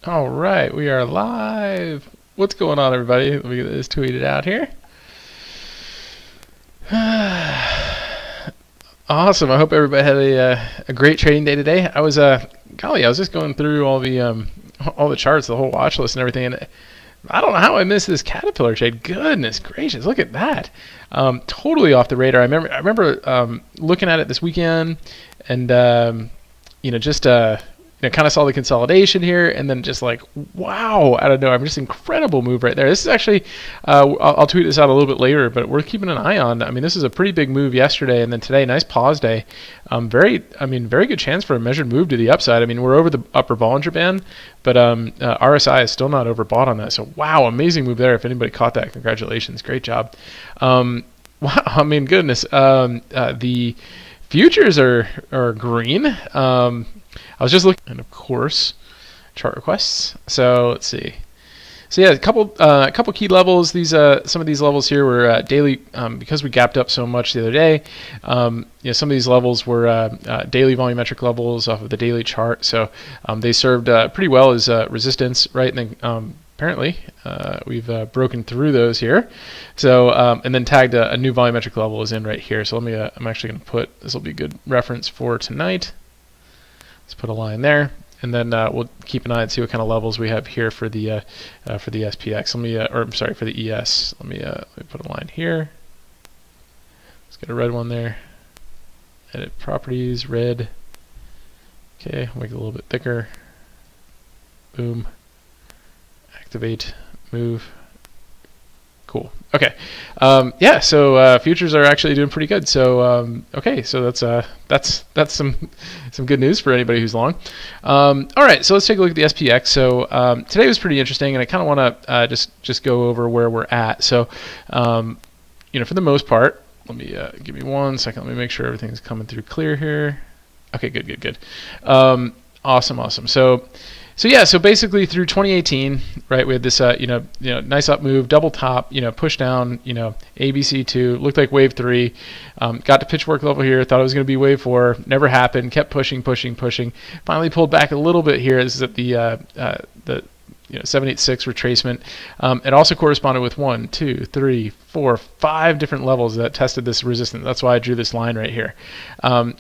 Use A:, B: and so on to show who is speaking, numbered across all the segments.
A: All right, we are live. What's going on, everybody? Let me get this tweeted out here. Awesome. I hope everybody had a great trading day today. I was I was just going through all the charts, the whole watch list, and everything, and I don't know how I missed this Caterpillar trade. Goodness gracious, look at that! Totally off the radar. I remember looking at it this weekend, and just kind of saw the consolidation here, and then just like, wow, out of nowhere, just incredible move right there. This is actually, I'll tweet this out a little bit later, but we're keeping an eye on. I mean, this is a pretty big move yesterday, and then today, nice pause day. Very good chance for a measured move to the upside. I mean, we're over the upper Bollinger Band, but RSI is still not overbought on that. So wow, amazing move there. If anybody caught that, congratulations, great job. Wow, I mean, goodness, the futures are green. I was just looking, and of course, chart requests. So let's see. So yeah, a couple key levels. These some of these levels here were daily because we gapped up so much the other day. Some of these levels were daily volumetric levels off of the daily chart. So they served pretty well as resistance, right? And then apparently we've broken through those here. So and then tagged a new volumetric level is in right here. So let me. I'm actually going to put this will be a good reference for tonight. Let's put a line there, and then we'll keep an eye and see what kind of levels we have here for the SPX. Let me, or I'm sorry, for the ES. Let me put a line here. Let's get a red one there. Edit properties, red. Okay, make it a little bit thicker. Boom. Activate, move. Cool. Okay. Yeah. So futures are actually doing pretty good. So okay. So that's some good news for anybody who's long. All right. So let's take a look at the SPX. So today was pretty interesting, and I kind of want to just go over where we're at. So for the most part, let me give me 1 second. Let me make sure everything's coming through clear here. Okay. Good. Awesome. So yeah, so basically through 2018, right, we had this, nice up move, double top, push down, ABC2, looked like wave 3, got to pitchfork level here, thought it was going to be wave 4, never happened, kept pushing, finally pulled back a little bit here. This is at the 786 retracement. It also corresponded with 1, 2, 3, 4, 5 different levels that tested this resistance. That's why I drew this line right here.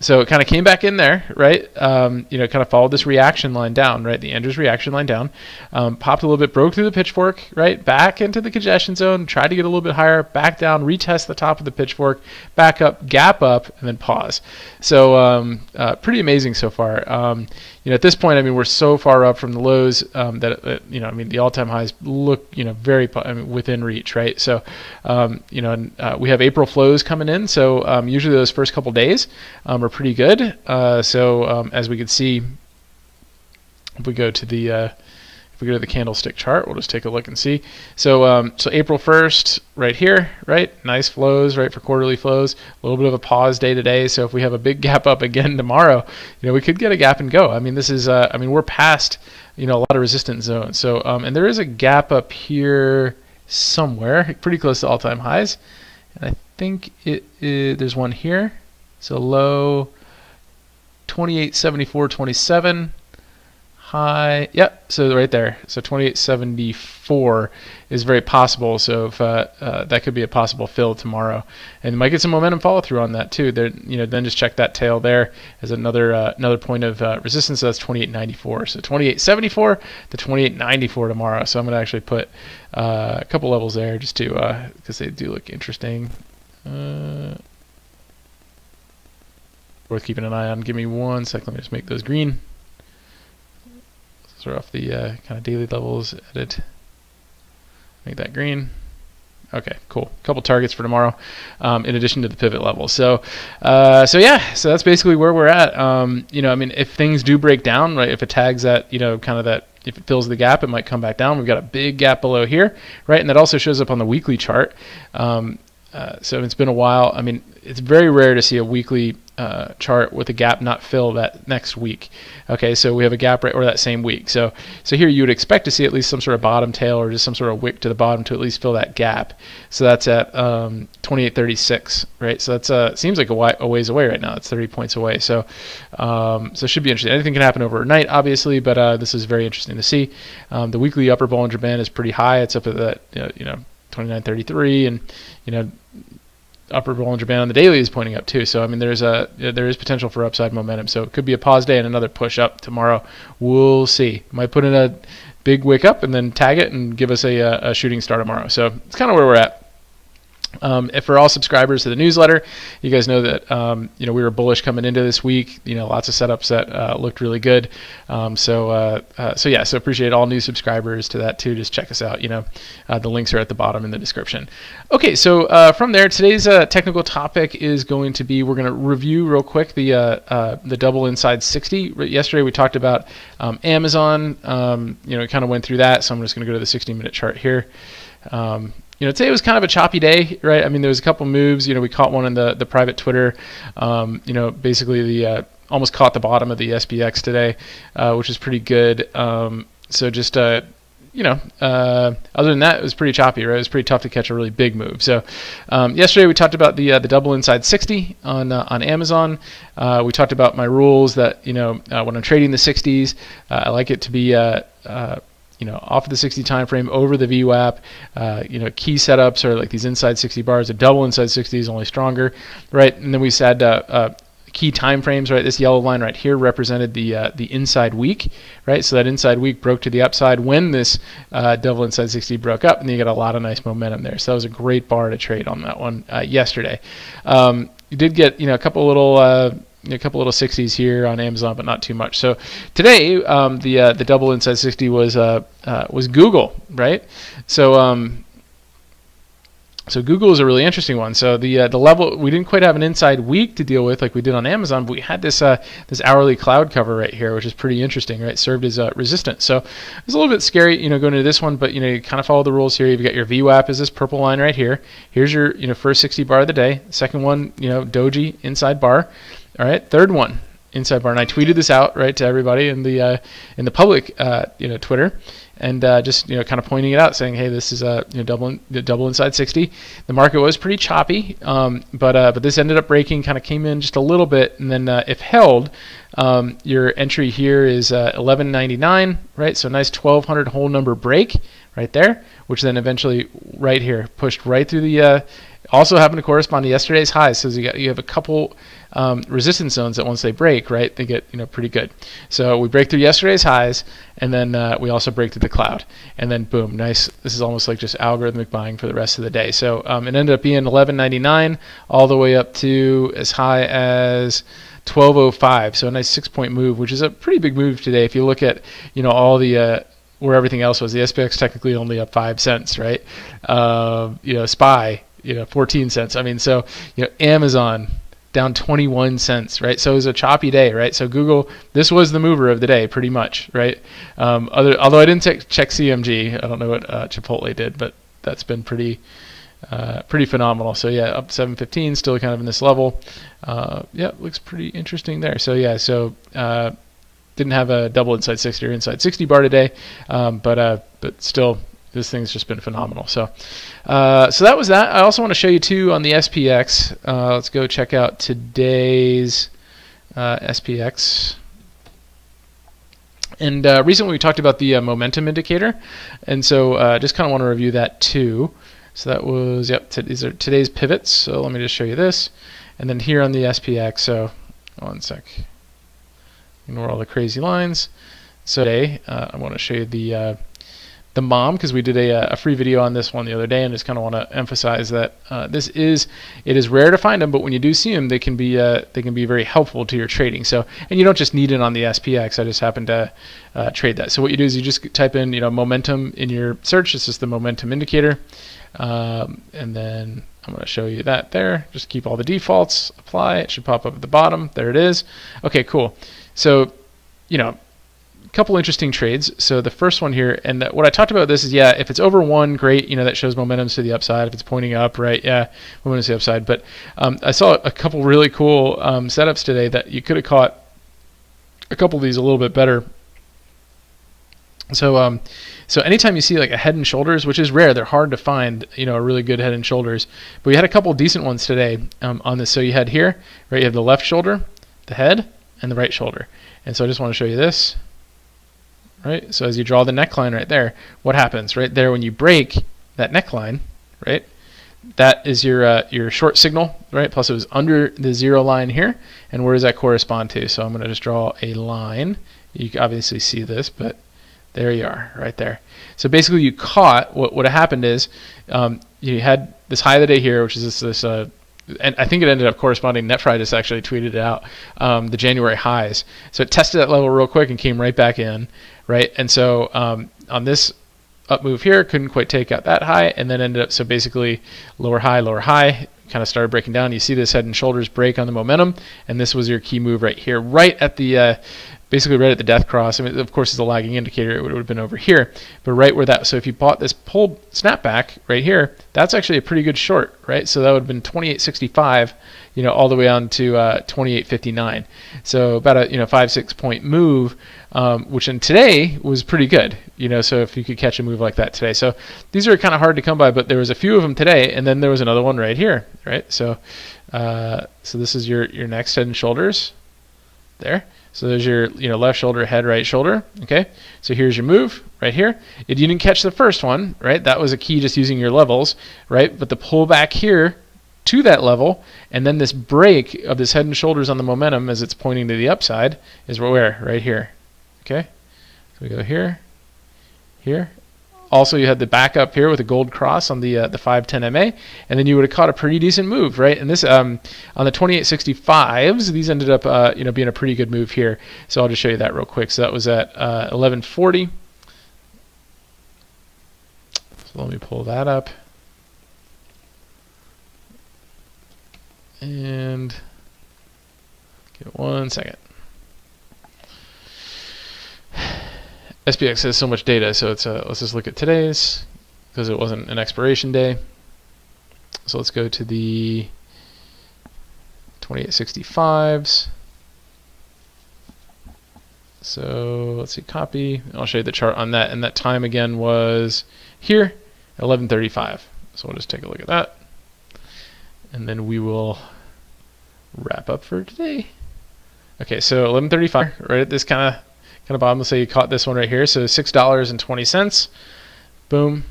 A: So it kind of came back in there, right? Kind of followed this reaction line down, right? The Andrews reaction line down. Popped a little bit, broke through the pitchfork, right? Back into the congestion zone, tried to get a little bit higher, back down, retest the top of the pitchfork, back up, gap up, and then pause. So pretty amazing so far. At this point, I mean, we're so far up from the lows that the all-time highs look, very within reach, right? So, we have April flows coming in. So usually those first couple days are pretty good. As we can see, if we go to the candlestick chart, we'll just take a look and see. So April 1st, right here, right? Nice flows, right, for quarterly flows. A little bit of a pause day today. So if we have a big gap up again tomorrow, we could get a gap and go. I mean, this is, we're past, a lot of resistance zones. So, and there is a gap up here somewhere, pretty close to all-time highs. And I think there's one here. So low 2874.27. High, yep, so right there. So 2874 is very possible. So if that could be a possible fill tomorrow, and you might get some momentum follow through on that too. There, then just check that tail there as another point of resistance. So that's 2894. So 2874 to 2894 tomorrow. So I'm going to actually put a couple levels there just to because they do look interesting. Worth keeping an eye on. Give me 1 second. Let me just make those green. Off the kind of daily levels, edit, make that green. Okay, cool. Couple targets for tomorrow, in addition to the pivot level. So that's basically where we're at. If things do break down, right, if it tags that, if it fills the gap, it might come back down. We've got a big gap below here, right, and that also shows up on the weekly chart. So it's been a while. I mean, it's very rare to see a weekly chart with a gap not fill that next week. Okay, so we have a gap right, or that same week. So here you would expect to see at least some sort of bottom tail or just some sort of wick to the bottom to at least fill that gap. So that's at 28.36, right? So that's seems like a ways away right now. It's 30 points away. So so it should be interesting. Anything can happen overnight, obviously, but this is very interesting to see. The weekly upper Bollinger Band is pretty high. It's up at that 29.33, and upper Bollinger Band on the daily is pointing up too. So I mean, there is potential for upside momentum. So it could be a pause day and another push up tomorrow. We'll see. Might put in a big wick up and then tag it and give us a shooting star tomorrow. So it's kind of where we're at. If for all subscribers to the newsletter, you guys know that we were bullish coming into this week. Lots of setups that looked really good. So appreciate all new subscribers to that too. Just check us out. The links are at the bottom in the description. Okay, so from there, today's technical topic is going to be, we're going to review real quick the double inside 60. Yesterday we talked about Amazon. Kind of went through that. So I'm just going to go to the 60-minute chart here. Today was kind of a choppy day, right? I mean, there was a couple moves. We caught one in the private Twitter. Basically the almost caught the bottom of the SPX today, which is pretty good. So just other than that, it was pretty choppy, right? It was pretty tough to catch a really big move. So yesterday we talked about the double inside 60 on Amazon. We talked about my rules that when I'm trading the 60s, I like it to be off of the 60 time frame over the VWAP. Key setups are like these inside 60 bars. A double inside 60 is only stronger, right? And then we said key time frames, right? This yellow line right here represented the inside week, right? So that inside week broke to the upside when this double inside 60 broke up, and you got a lot of nice momentum there. So that was a great bar to trade on that one yesterday. You did get a couple little 60s here on Amazon, but not too much. So today, the double inside 60 was Google, right? So Google is a really interesting one. So the level, we didn't quite have an inside week to deal with like we did on Amazon, but we had this hourly cloud cover right here, which is pretty interesting, right? Served as resistance. So it's a little bit scary, going into this one, but you kind of follow the rules here. You've got your VWAP is this purple line right here. Here's your first 60 bar of the day. Second one, doji inside bar. All right, third one, inside bar, and I tweeted this out right to everybody in the public Twitter, and just kind of pointing it out, saying, hey, this is double inside 60. The market was pretty choppy, but this ended up breaking, kind of came in just a little bit, and then if held, your entry here is 1199, right? So nice 1200 whole number break right there, which then eventually right here pushed right through the. Also happened to correspond to yesterday's highs, so you have a couple resistance zones that once they break, right, they get pretty good. So we break through yesterday's highs, and then we also break through the cloud, and then boom, nice. This is almost like just algorithmic buying for the rest of the day. So it ended up being 1199 all the way up to as high as 1205. So a nice 6-point move, which is a pretty big move today. If you look at all the where everything else was, the SPX technically only up 5 cents, right? SPY. 14 cents. I mean, so, Amazon down 21 cents, right? So it was a choppy day, right? So Google, this was the mover of the day pretty much, right? Although I didn't check CMG. I don't know what Chipotle did, but that's been pretty phenomenal. So yeah, up 715, still kind of in this level. Looks pretty interesting there. So yeah, didn't have a double inside 60 or inside 60 bar today, but still, this thing's just been phenomenal. So that was that. I also want to show you too on the SPX. Let's go check out today's SPX. And recently we talked about the momentum indicator, and so just kind of want to review that too. So that was these are today's pivots. So let me just show you this, and then here on the SPX. So one sec. Ignore all the crazy lines. So today I want to show you the MOM, because we did a free video on this one the other day, and just kind of want to emphasize that it is rare to find them, but when you do see them, they can be very helpful to your trading. So, and you don't just need it on the SPX. I just happen to trade that. So what you do is you just type in momentum in your search. It's just the momentum indicator, and then I'm going to show you that there. Just keep all the defaults, apply. It should pop up at the bottom. There it is. Okay, cool. So, couple interesting trades. So the first one here, and what I talked about this is, yeah, if it's over 1, great, that shows momentum to the upside. If it's pointing up, right, yeah, momentum to the upside. But I saw a couple really cool setups today that you could have caught a couple of these a little bit better. So so anytime you see like a head and shoulders, which is rare, they're hard to find, a really good head and shoulders. But we had a couple decent ones today on this. So you had here, right, you have the left shoulder, the head, and the right shoulder. And so I just want to show you this, right? So as you draw the neckline right there, what happens right there when you break that neckline, right? That is your short signal, right? Plus it was under the 0 line here. And where does that correspond to? So I'm going to just draw a line. You can obviously see this, but there you are, right there. So basically you caught, what happened is you had this high of the day here, which is this and I think it ended up corresponding, NetFry just actually tweeted it out, the January highs. So it tested that level real quick and came right back in, right? And so on this up move here, couldn't quite take out that high, and then ended up, so basically lower high, kind of started breaking down. You see this head and shoulders break on the momentum, and this was your key move right here, right at the basically right at the death cross. I mean, of course, it's a lagging indicator. It would have been over here, but right where that. So if you bought this pull snapback right here, that's actually a pretty good short, right? So that would have been 28.65, all the way on to 28.59. So about a 5-6 point move, which in today was pretty good. So if you could catch a move like that today, so these are kind of hard to come by, but there was a few of them today, and then there was another one right here, right? So so this is your next head and shoulders there. So there's your left shoulder, head, right shoulder. Okay, so here's your move right here. You didn't catch the first one, right? That was a key, just using your levels, right? But the pullback here to that level, and then this break of this head and shoulders on the momentum as it's pointing to the upside is where? Right here. Okay, so we go here, here. Also, you had the back up here with a gold cross on the 510 MA, and then you would have caught a pretty decent move, right? And this on the 2865s, these ended up being a pretty good move here. So I'll just show you that real quick. So that was at 1140. So let me pull that up, and give it 1 second. SPX has so much data, so it's let's just look at today's, because it wasn't an expiration day. So let's go to the 2865s. So let's see, copy. I'll show you the chart on that, and that time again was here, 11:35. So we'll just take a look at that, and then we will wrap up for today. Okay, so 11:35, right at this kind of bottom. Let's say you caught this one right here, so $6.20, boom,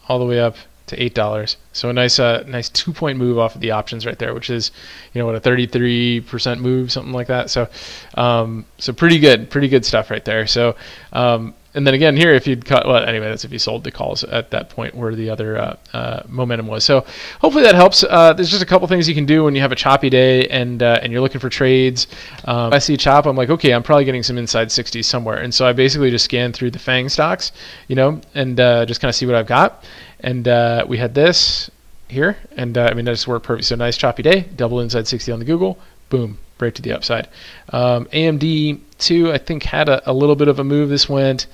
A: all the way up to $8. So a nice 2-point move off of the options right there, which is what, a 33% move, something like that. So so pretty good stuff right there. So and then again here, if you'd cut, well, anyway, that's if you sold the calls at that point where the other momentum was. So hopefully that helps. There's just a couple things you can do when you have a choppy day and you're looking for trades. I see chop, I'm like, okay, I'm probably getting some inside 60s somewhere, and so I basically just scan through the FANG stocks, and just kind of see what I've got. And we had this here, and I mean, that just worked perfect. So nice choppy day, double inside 60 on the Google, boom, break to the upside. AMD too, I think, had a little bit of a move. This went,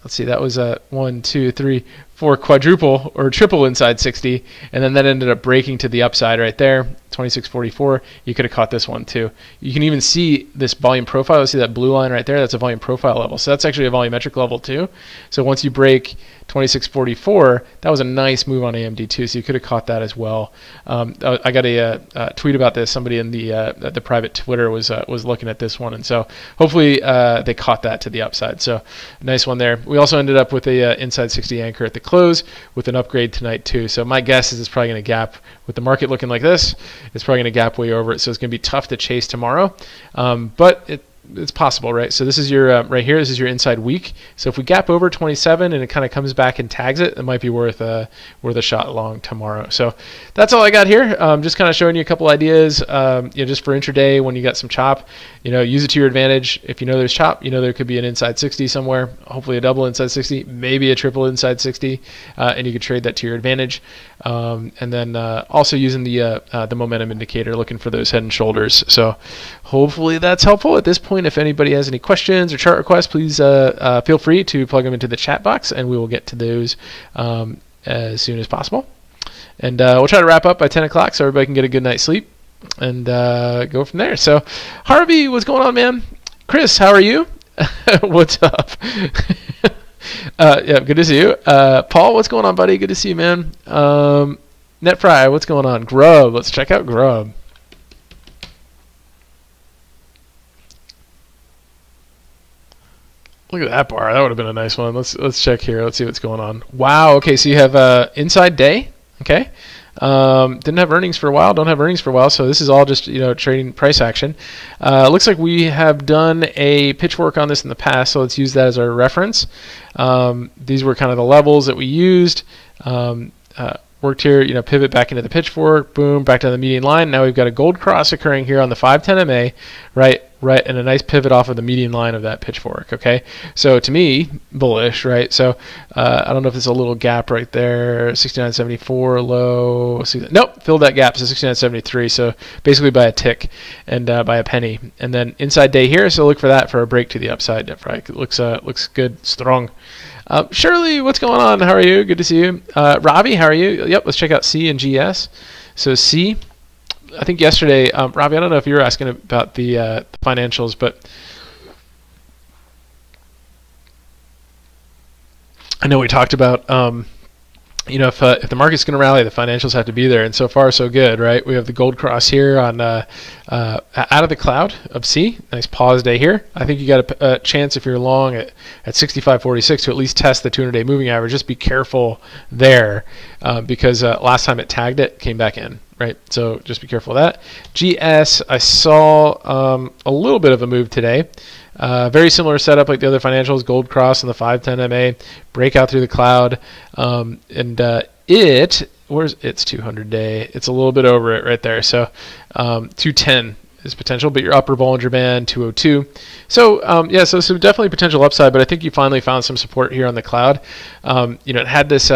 A: let's see, that was a 1, 2, 3, 4 quadruple or triple inside 60, and then that ended up breaking to the upside right there, 26.44. You could have caught this one too. You can even see this volume profile. See that blue line right there? That's a volume profile level. So that's actually a volumetric level too. So once you break 26.44, that was a nice move on AMD too. So you could have caught that as well. I got a tweet about this. Somebody in the private Twitter was looking at this one, and so hopefully they caught that to the upside. So nice one there. We also ended up with a inside 60 anchor at the close with an upgrade tonight too. So my guess is it's probably going to gap with the market looking like this. It's probably going to gap way over it, so it's going to be tough to chase tomorrow, but it's possible, right? So this is your right here. This is your inside week. So if we gap over 27 and it kind of comes back and tags it, it might be worth a shot long tomorrow. So that's all I got here. Just kind of showing you a couple ideas, just for intraday when you got some chop. Use it to your advantage. If there's chop, there could be an inside 60 somewhere. Hopefully a double inside 60, maybe a triple inside 60, and you could trade that to your advantage. And then also using the momentum indicator, looking for those head and shoulders. So hopefully that's helpful at this point Bitcoin. If anybody has any questions or chart requests, please feel free to plug them into the chat box, and we will get to those as soon as possible. And we'll try to wrap up by 10 o'clock so everybody can get a good night's sleep and go from there. So, Harvey, what's going on, man? Chris, how are you? What's up? Yeah, good to see you. Paul, what's going on, buddy? Good to see you, man. NetFry, what's going on? Grub, let's check out Grub. Look at that bar. That would have been a nice one. Let's check here. Let's see what's going on. Wow. Okay, so you have inside day. Okay. Didn't have earnings for a while. Don't have earnings for a while. So this is all just trading price action. Looks like we have done a pitchfork on this in the past. So let's use that as our reference. These were kind of the levels that we used. Worked here, pivot back into the pitchfork, boom, back to the median line. Now we've got a gold cross occurring here on the 510 MA, right, and a nice pivot off of the median line of that pitchfork, okay? So to me, bullish, right? So I don't know if there's a little gap right there, 69.74 low. Nope, filled that gap, so 69.73, so basically by a tick and by a penny. And then inside day here, so look for that for a break to the upside. Right? It looks good, strong. Shirley, what's going on? How are you? Good to see you. Robbie, how are you? Yep, let's check out C and GS. So C, I think yesterday, Robbie, I don't know if you were asking about the financials, but I know we talked about if the market's going to rally, the financials have to be there, and so far so good, right? We have the gold cross here on out of the cloud of C. Nice pause day here. I think you got a chance if you're long at 65.46 to at least test the 200-day moving average. Just be careful there because last time it tagged it, came back in, right? So just be careful of that. GS, I saw a little bit of a move today. Very similar setup like the other financials, gold cross on the 510 MA, breakout through the cloud, and where's its 200-day? It's a little bit over it right there. So 210 is potential, but your upper Bollinger Band 202. So so definitely potential upside, but I think you finally found some support here on the cloud. It had this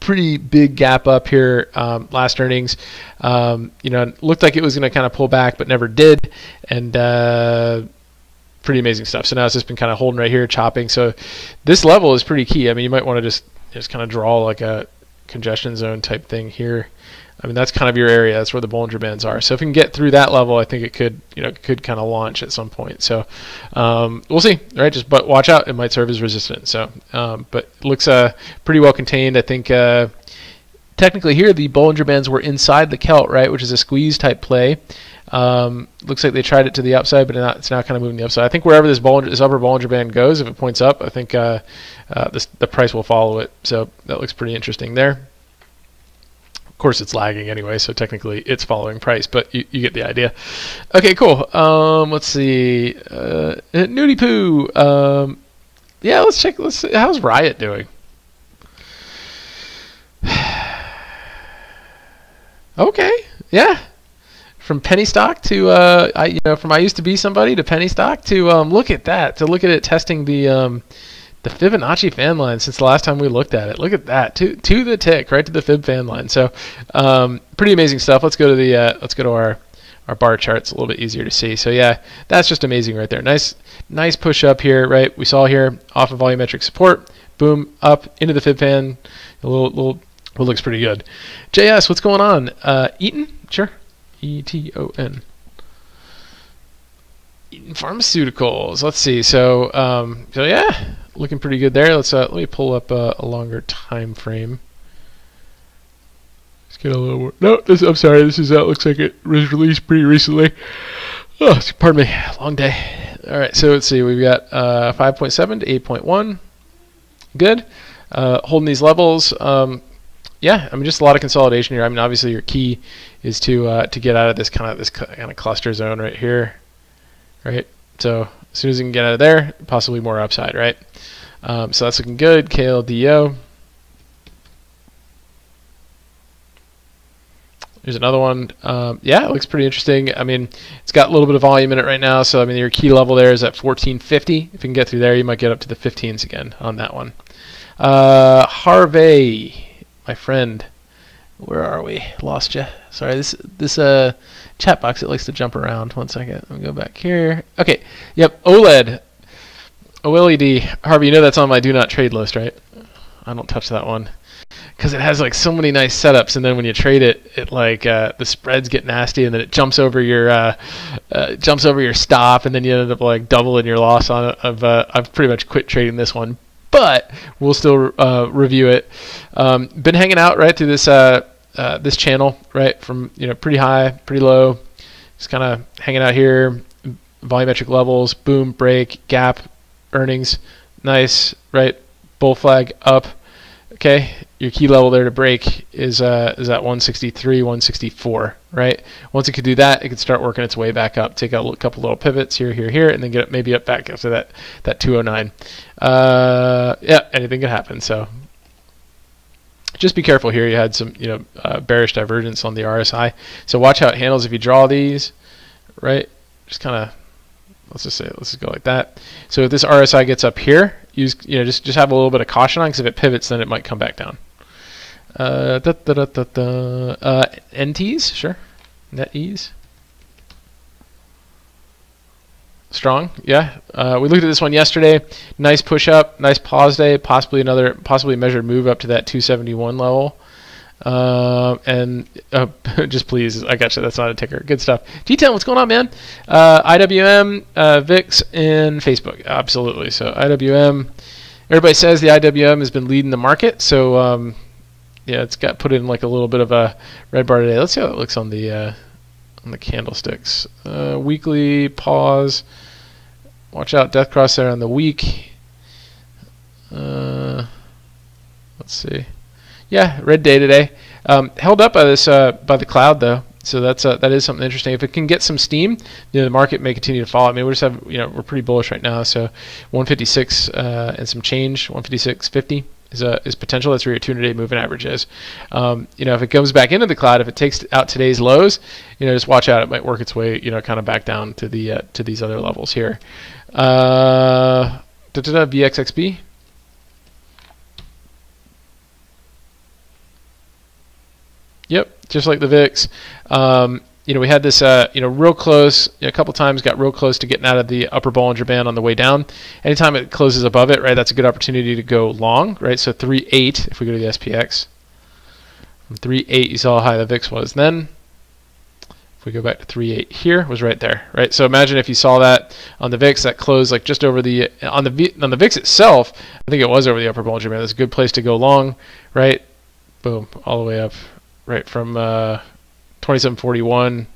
A: pretty big gap up here last earnings. It looked like it was going to kind of pull back, but never did, and pretty amazing stuff. So now it's just been kind of holding right here, chopping. So this level is pretty key. I mean, you might want to just kind of draw like a congestion zone type thing here. I mean, that's kind of your area. That's where the Bollinger Bands are. So if we can get through that level, I think it could kind of launch at some point. So we'll see, right? But watch out. It might serve as resistance. So, but it looks pretty well contained. I think technically here the Bollinger Bands were inside the Kelt, right, which is a squeeze type play. Looks like they tried it to the upside, but it's now kind of moving the upside. I think wherever this upper Bollinger Band goes, if it points up, I think the price will follow it. So that looks pretty interesting there. Of course, it's lagging anyway, so technically it's following price, but you get the idea. Okay, cool. Let's see. Nudie Poo. Yeah, let's check. Let's see. How's Riot doing? Okay. Yeah. From penny stock to from I used to be somebody to penny stock to look at that, to look at it testing the Fibonacci fan line since the last time we looked at it. Look at that, to the tick, right to the Fib fan line. So pretty amazing stuff. Let's go to our bar charts, a little bit easier to see. So yeah, that's just amazing right there. Nice push up here, right? We saw here off of volumetric support, boom, up into the Fib fan. A little looks pretty good. JS, what's going on? Eaton, sure. ETON. Eaton Pharmaceuticals. Let's see. So yeah, looking pretty good there. Let me pull up a longer time frame. Let's get a little more. No, I'm sorry. This is looks like it was released pretty recently. Oh, pardon me. Long day. All right. So let's see. We've got 5.7 to 8.1. Good. Holding these levels. Yeah, I mean, just a lot of consolidation here. I mean, obviously your key is to get out of this kind of cluster zone right here, right? So as soon as you can get out of there, possibly more upside, right? So that's looking good. KLDO. Here's another one. Yeah, it looks pretty interesting. I mean, it's got a little bit of volume in it right now. So I mean, your key level there is at 1450. If you can get through there, you might get up to the 15s again on that one. Harvey. My friend, Where are we? Lost you. Sorry, this chat box, it likes to jump around. 1 second. Let me go back here. Okay. Yep. OLED. OLED. Harvey, you know that's on my do not trade list, right? I don't touch that one because it has like so many nice setups, and then when you trade it, the spreads get nasty, and then it jumps over your stop, and then you end up like doubling your loss on it. I've pretty much quit trading this one, but we'll still review it. Been hanging out right through this channel, right, from pretty high, pretty low, just kind of hanging out here. Volumetric levels, boom, break, gap, earnings, nice, right, bull flag up. Okay, your key level there to break is at 163, 164, right? Once it could do that, it could start working its way back up. Take out a couple little pivots here, and then get it maybe up back after that 209. Yeah, anything could happen. So just be careful here. You had some bearish divergence on the RSI, so watch how it handles if you draw these, right? Just kind of let's just go like that. So if this RSI gets up here, just have a little bit of caution on, because if it pivots, then it might come back down. NTs, sure. Net E's. Strong, yeah. We looked at this one yesterday. Nice push up, nice pause day, possibly measured move up to that 271 level. Just please, I got you. That's not a ticker. Good stuff. G10, what's going on, man? IWM, VIX, and Facebook. Absolutely. So IWM, everybody says the IWM has been leading the market. So yeah, it's got put in like a little bit of a red bar today. Let's see how it looks on the candlesticks. Weekly pause. Watch out, death cross there on the week. Let's see. Yeah, red day today. Held up by the cloud though, so that is something interesting. If it can get some steam, the market may continue to fall. I mean, we're pretty bullish right now. So 156 and some change, 156.50 is potential. That's where your 200-day moving average is. If it comes back into the cloud, if it takes out today's lows, just watch out. It might work its way, kind of back down to these other levels here. VXXB. Yep, just like the VIX. We had this, real close, a couple times got real close to getting out of the upper Bollinger Band on the way down. Anytime it closes above it, right, that's a good opportunity to go long, right? So 3.8, if we go to the SPX. From 3.8, you saw how high the VIX was then. If we go back to 3.8 here, was right there, right? So imagine if you saw that on the VIX, that closed like just over on the VIX itself, I think it was over the upper Bollinger Band. That's a good place to go long, right? Boom, all the way up. Right from 2741,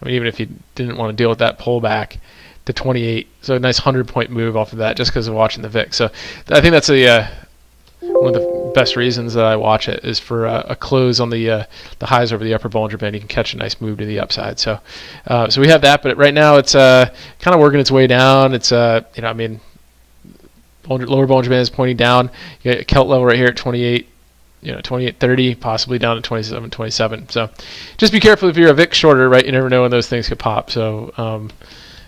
A: I mean, even if you didn't want to deal with that pullback, to 28. So a nice 100-point move off of that just because of watching the VIX. So I think that's one of the best reasons that I watch it is for a close on the highs over the upper Bollinger Band. You can catch a nice move to the upside. So so we have that, but right now it's kind of working its way down. It's lower Bollinger Band is pointing down. You got a Kelt level right here at 28. 28.30, possibly down to 27.27. So just be careful if you're a VIX shorter, right? You never know when those things could pop. So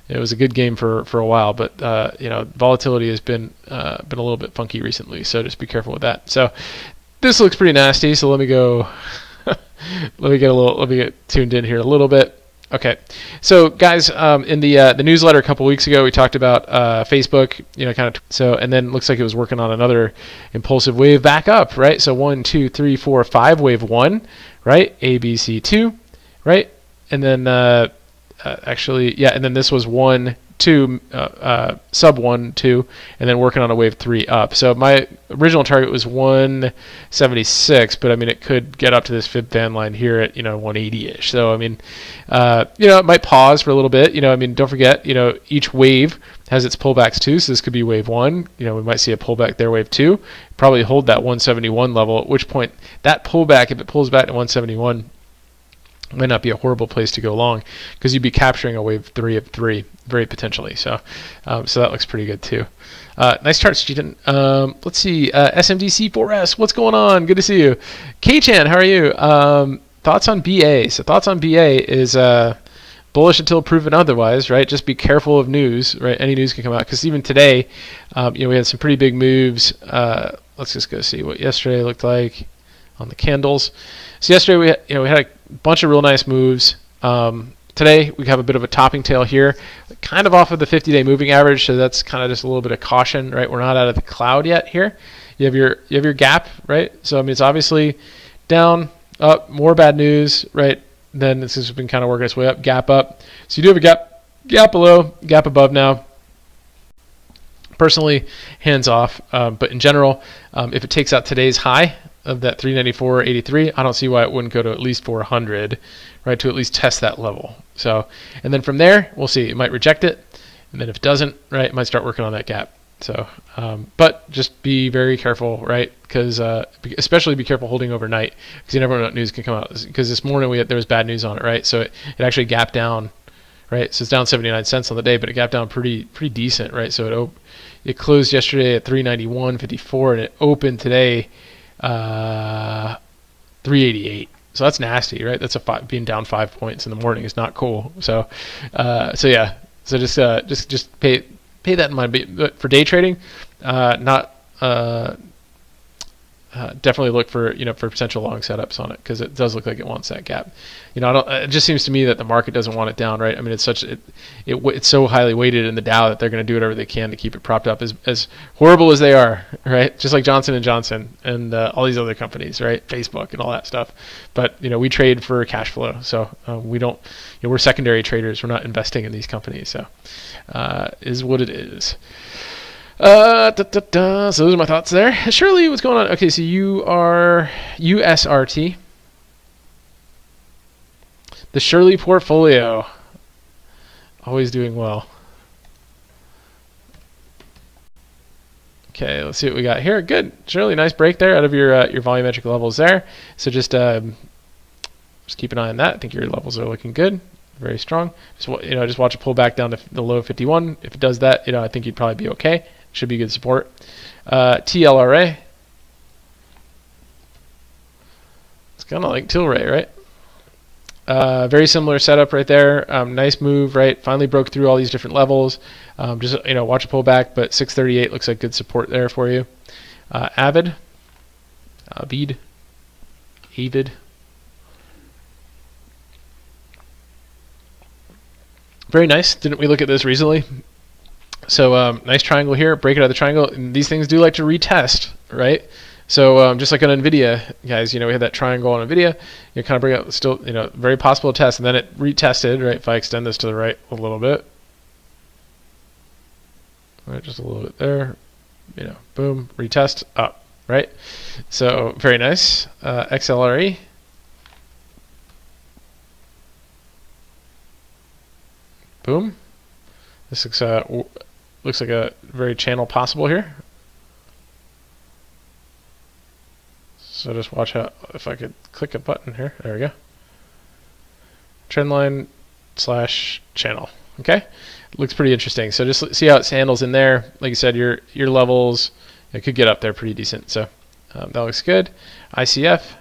A: it was a good game for a while, but volatility has been a little bit funky recently. So just be careful with that. So this looks pretty nasty. So let me go. Let me get tuned in here a little bit. Okay, so guys, in the newsletter a couple weeks ago, we talked about Facebook, and then it looks like it was working on another impulsive wave back up, right? So 1, 2, 3, 4, 5, wave 1, right? ABC 2, right? And then and then this was 1, 2, sub 1, 2, and then working on a wave 3 up. So my original target was 176, but I mean it could get up to this fib fan line here at 180ish. So I mean, it might pause for a little bit. Don't forget, each wave has its pullbacks too. So this could be wave 1. We might see a pullback there, wave 2. Probably hold that 171 level. At which point that pullback, if it pulls back to 171. Might not be a horrible place to go long because you'd be capturing a wave 3 of 3 very potentially. So so that looks pretty good too. Nice chart, Steven. Let's see. SMDC4S, what's going on? Good to see you. K-Chan, how are you? Thoughts on BA? So thoughts on BA is bullish until proven otherwise, right? Just be careful of news, right? Any news can come out because even today, we had some pretty big moves. Let's just go see what yesterday looked like on the candles. So yesterday we had a bunch of real nice moves. Today we have a bit of a topping tail here, kind of off of the 50-day moving average, so that's kind of just a little bit of caution, right? We're not out of the cloud yet here. You have your gap, right? So I mean, it's obviously down, up, more bad news, right? Then this has been kind of working its way up, gap up. So you do have a gap below, gap above now. Personally, hands off, but in general, if it takes out today's high of that 394.83, I don't see why it wouldn't go to at least 400, right, to at least test that level. So, and then from there, we'll see. It might reject it, and then if it doesn't, right, it might start working on that gap. So, but just be very careful, right, because especially be careful holding overnight, because you never know what news can come out. Because this morning there was bad news on it, right, so it actually gapped down, right, so it's down 79 cents on the day, but it gapped down pretty decent, right, so it closed yesterday at 391.54, and it opened today 388. So that's nasty, right? That's being down 5 points in the morning is not cool. So, yeah. So just pay that in mind. But for day trading, definitely look for for potential long setups on it, because it does look like it wants that gap. It just seems to me that the market doesn't want it down, right? I mean, it's so highly weighted in the Dow that they're going to do whatever they can to keep it propped up, as horrible as they are, right? Just like Johnson & Johnson and all these other companies, right? Facebook and all that stuff. But we trade for cash flow, so we don't. We're secondary traders. We're not investing in these companies, so is what it is. So those are my thoughts there. Shirley, what's going on? Okay, so you are USRT. The Shirley portfolio, always doing well. Okay, let's see what we got here. Good, Shirley, nice break there out of your volumetric levels there. So just keep an eye on that. I think your levels are looking good, very strong. Just watch it pull back down to the low 51. If it does that, I think you'd probably be okay. Should be good support. TLRA. It's kind of like Tilray, right? Very similar setup right there. Nice move, right? Finally broke through all these different levels. Just watch it pull back, but 638 looks like good support there for you. Avid. Very nice. Didn't we look at this recently? So nice triangle here, break it out of the triangle. And these things do like to retest, right? So just like on NVIDIA, guys, we had that triangle on NVIDIA. You kind of bring out still, very possible test, and then it retested, right? If I extend this to the right a little bit, right, just a little bit there, boom, retest up, right? So very nice. XLRE. Boom. This looks like a very channel possible here. So just watch out if I could click a button here. There we go. Trendline / channel. Okay, looks pretty interesting. So just see how it handles in there. Like I said, your levels, it could get up there pretty decent. So that looks good. ICF.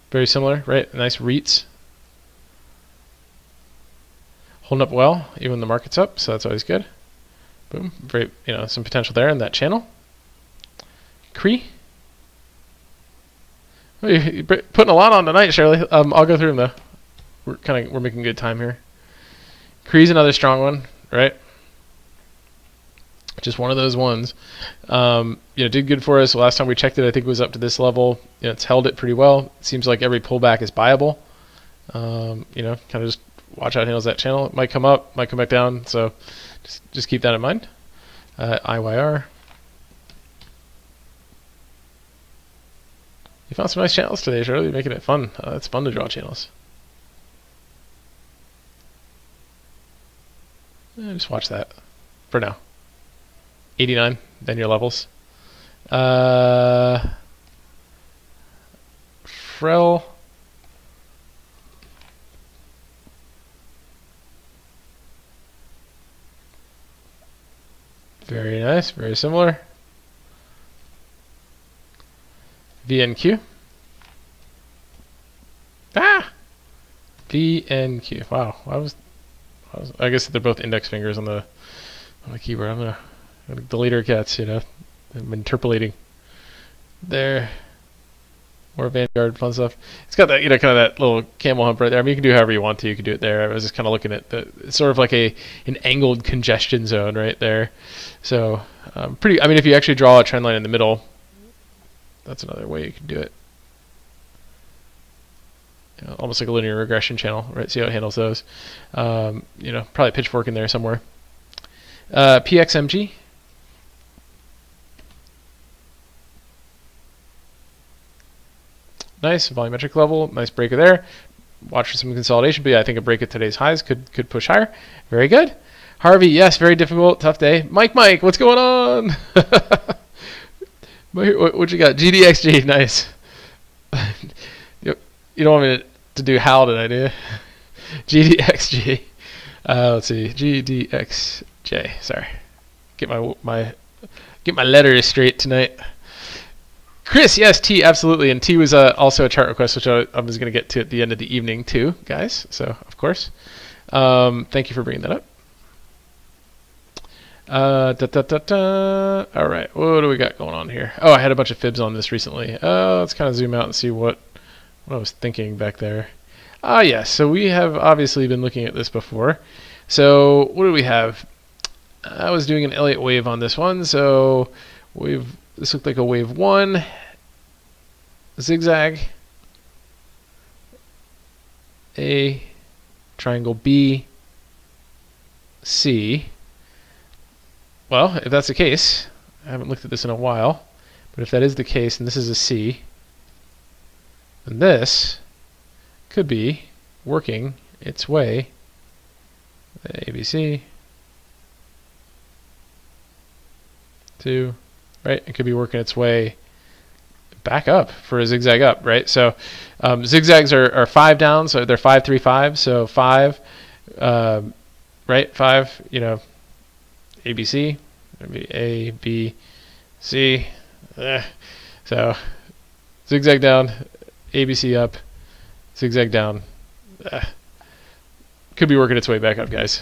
A: Very similar, right? Nice REITs. Holding up well, even when the market's up, so that's always good. Boom. Very, some potential there in that channel. Cree. You're putting a lot on tonight, Shirley. I'll go through them though. We're making good time here. Cree's another strong one, right? Just one of those ones. Did good for us. Last time we checked it, I think it was up to this level. It's held it pretty well. It seems like every pullback is buyable. Kind of just watch how it handles that channel. It might come up, might come back down. So just keep that in mind. IYR. You found some nice channels today, Shirley. You're making it fun. It's fun to draw channels. Just watch that for now. 89, then your levels. Frel. Very nice, very similar. VNQ. VNQ. Wow, I guess they're both index fingers on the keyboard. I'm gonna delete our cats. I'm interpolating there. More Vanguard fun stuff. It's got that, kind of that little camel hump right there. I mean, you can do however you want to. You can do it there. I was just kind of looking at it's sort of like an angled congestion zone right there. So pretty. I mean, if you actually draw a trend line in the middle, that's another way you can do it. Almost like a linear regression channel, right? See how it handles those. Probably pitchfork in there somewhere. PXMG. Nice volumetric level, nice breaker there. Watch for some consolidation, but yeah, I think a break at today's highs could push higher. Very good. Harvey, yes, very difficult, tough day. Mike, what's going on? What you got? GDXG, nice. You don't want me to do HAL today, do you? GDXG. Let's see, GDXJ. Sorry, get my letters straight tonight. Chris, yes, T, absolutely, and T was also a chart request, which I was going to get to at the end of the evening too, guys. So, of course, thank you for bringing that up. All right, what do we got going on here? Oh, I had a bunch of fibs on this recently. Let's kind of zoom out and see what I was thinking back there. Yes, so we have obviously been looking at this before. So, what do we have? I was doing an Elliott wave on this one, so this looked like a wave 1, zigzag, A, triangle B, C. Well, if that's the case, I haven't looked at this in a while, but if that is the case, and this is a C, then this could be working its way, ABC, 2, right? It could be working its way back up for a zigzag up, right? So zigzags are 5 down, so they're 5, 3, 5. So 5, right? 5, ABC, maybe A, B, C. So zigzag down, ABC up, zigzag down. Could be working its way back up, guys.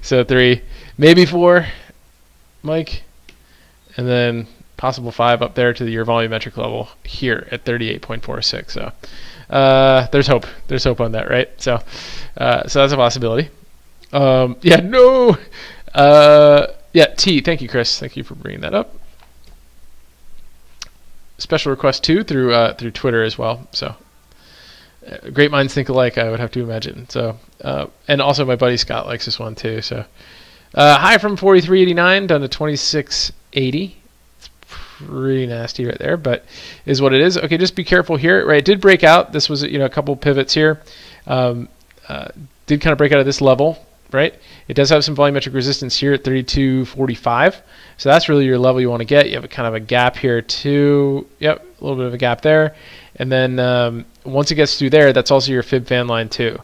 A: So 3, maybe 4, Mike. And then possible 5 up there to your volumetric level here at 38.46. So there's hope. There's hope on that, right? So that's a possibility. Yeah, no. Yeah, T. Thank you, Chris. Thank you for bringing that up. Special request too through Twitter as well. So great minds think alike, I would have to imagine. So and also my buddy Scott likes this one too. So high from 43.89 down to 26.80. It's pretty nasty right there, but is what it is. Okay, just be careful here. Right, it did break out. This was a couple pivots here. Did kind of break out of this level. Right, it does have some volumetric resistance here at 32.45. So that's really your level you want to get. You have a kind of a gap here too. Yep, a little bit of a gap there. And then once it gets through there, that's also your fib fan line too.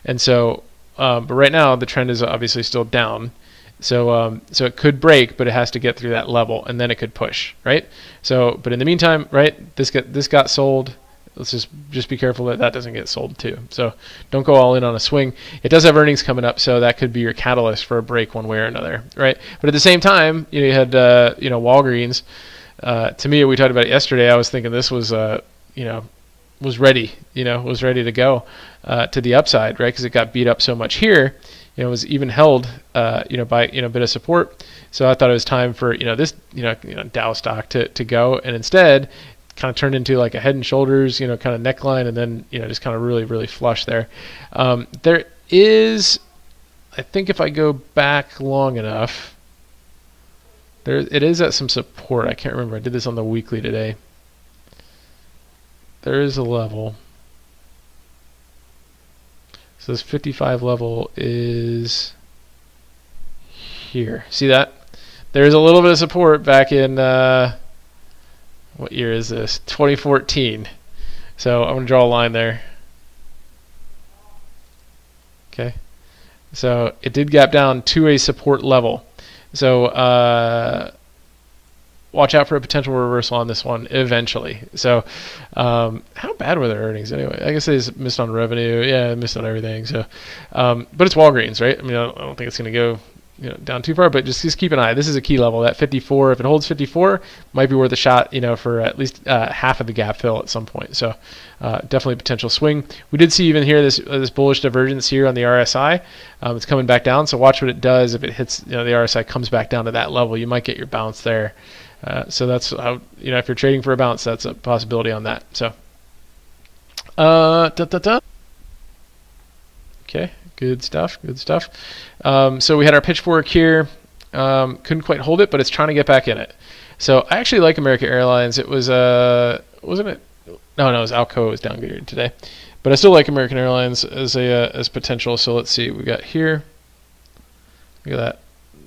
A: And so, but right now the trend is obviously still down. So so it could break, but it has to get through that level, and then it could push, right? So, but in the meantime, right, this got sold. Let's just be careful that doesn't get sold too. So don't go all in on a swing. It does have earnings coming up, so that could be your catalyst for a break one way or another, right? But at the same time, you had Walgreens. To me, we talked about it yesterday. I was thinking this was was ready, was ready to go to the upside, right? Because it got beat up so much here. It was even held, by a bit of support. So I thought it was time for this Dow stock to go, and instead kind of turned into like a Head and Shoulders, kind of neckline, and then just kind of really flush there. There is, I think, if I go back long enough, it is at some support. I can't remember. I did this on the weekly today. There is a level. So this 55 level is here. See that? There's a little bit of support back in, what year is this? 2014. So I'm going to draw a line there. Okay. So it did gap down to a support level. So watch out for a potential reversal on this one eventually. So, how bad were their earnings anyway? I guess they just missed on revenue. Yeah, missed on everything. So, but it's Walgreens, right? I mean, I don't think it's going to go down too far, but just keep an eye. This is a key level. That 54, if it holds 54, might be worth a shot, for at least half of the gap fill at some point. So definitely a potential swing. We did see even here this bullish divergence here on the RSI. It's coming back down, so watch what it does. If it hits, the RSI comes back down to that level, you might get your bounce there. So that's how, if you're trading for a bounce, that's a possibility on that. So, okay. Good stuff. So we had our pitchfork here. Couldn't quite hold it, but it's trying to get back in it. So I actually like American Airlines. It was wasn't it? No, it was Alcoa. It was downgraded today, but I still like American Airlines as potential. So let's see what we got here. Look at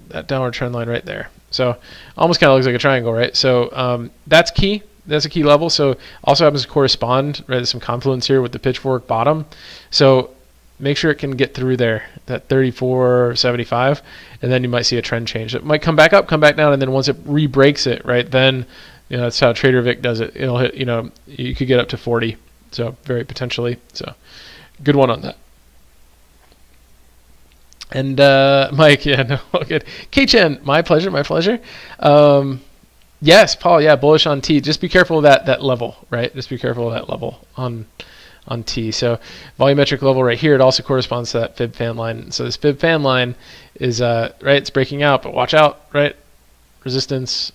A: that downward trend line right there. So almost kind of looks like a triangle, right? So that's key. That's a key level. So also happens to correspond, right? There's some confluence here with the pitchfork bottom. So make sure it can get through there, that 34.75, and then you might see a trend change. It might come back up, come back down, and then once it re-breaks it, right, then that's how Trader Vic does it. It'll hit, you could get up to 40, so very potentially. So good one on that. And Mike, good. K-Chen, my pleasure. Yes, Paul, bullish on T. Just be careful of that level, right? Just be careful of that level on T. So volumetric level right here, it also corresponds to that fib fan line. So this fib fan line is right, it's breaking out, but watch out, right? Resistance,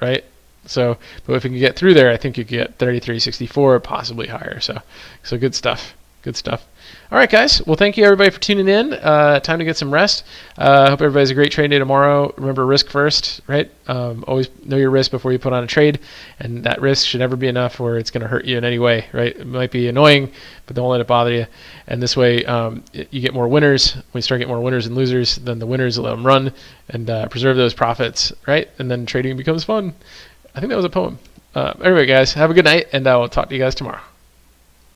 A: right? So, but if we can get through there, I think you could get 33.64, possibly higher. So good stuff. All right, guys. Well, thank you everybody for tuning in. Time to get some rest. Hope everybody has a great trade day tomorrow. Remember, risk first, right? Always know your risk before you put on a trade, and that risk should never be enough where it's going to hurt you in any way, right? It might be annoying, but don't let it bother you. And this way, you get more winners. When you start getting more winners and losers, then the winners let them run and preserve those profits, right? And then trading becomes fun. I think that was a poem. Anyway, guys, have a good night, and I will talk to you guys tomorrow.